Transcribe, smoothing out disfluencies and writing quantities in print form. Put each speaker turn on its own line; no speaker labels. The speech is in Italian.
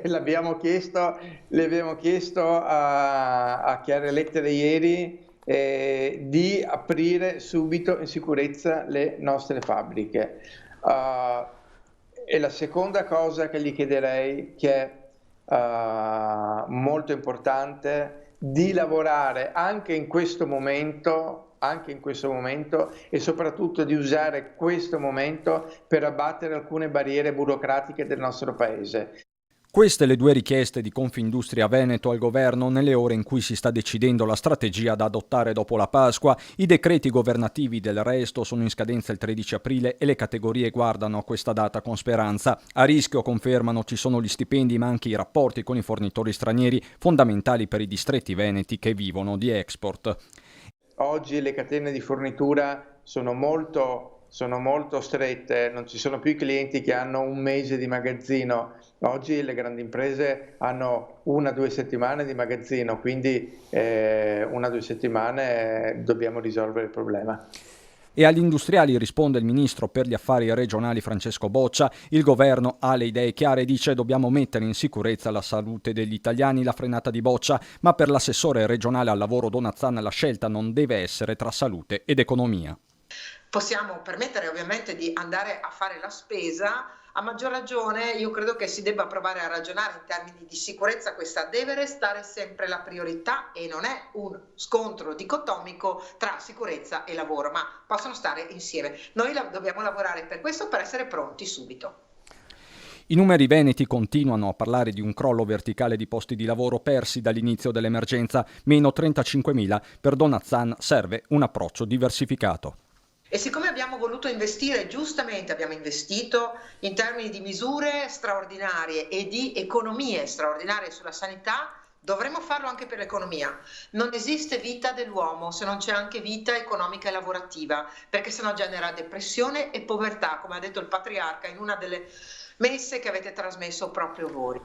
Le abbiamo chiesto a chiare lettere ieri di aprire subito in sicurezza le nostre fabbriche. E la seconda cosa che gli chiederei, che è molto importante, di lavorare anche in questo momento e soprattutto di usare questo momento per abbattere alcune barriere burocratiche del nostro Paese.
Queste le due richieste di Confindustria Veneto al governo nelle ore in cui si sta decidendo la strategia da adottare dopo la Pasqua. I decreti governativi del resto sono in scadenza il 13 aprile e le categorie guardano a questa data con speranza. A rischio, confermano, ci sono gli stipendi ma anche i rapporti con i fornitori stranieri, fondamentali per i distretti veneti che vivono di export.
Oggi le catene di fornitura sono molto strette, non ci sono più i clienti che hanno un mese di magazzino. Oggi le grandi imprese hanno 1-2 settimane di magazzino, quindi 1-2 settimane dobbiamo risolvere il problema.
E agli industriali risponde il ministro per gli affari regionali Francesco Boccia. Il governo ha le idee chiare e dice: dobbiamo mettere in sicurezza la salute degli italiani. La frenata di Boccia, ma per l'assessore regionale al lavoro Donazzan la scelta non deve essere tra salute ed economia.
Possiamo permettere ovviamente di andare a fare la spesa. A maggior ragione io credo che si debba provare a ragionare in termini di sicurezza. Questa deve restare sempre la priorità e non è un scontro dicotomico tra sicurezza e lavoro, ma possono stare insieme. Noi dobbiamo lavorare per questo, per essere pronti subito.
I numeri veneti continuano a parlare di un crollo verticale di posti di lavoro persi dall'inizio dell'emergenza, meno 35.000. Per Donazzan serve un approccio diversificato.
E siccome abbiamo voluto investire, giustamente abbiamo investito in termini di misure straordinarie e di economie straordinarie sulla sanità, dovremmo farlo anche per l'economia. Non esiste vita dell'uomo se non c'è anche vita economica e lavorativa, perché sennò genera depressione e povertà, come ha detto il patriarca in una delle messe che avete trasmesso proprio voi.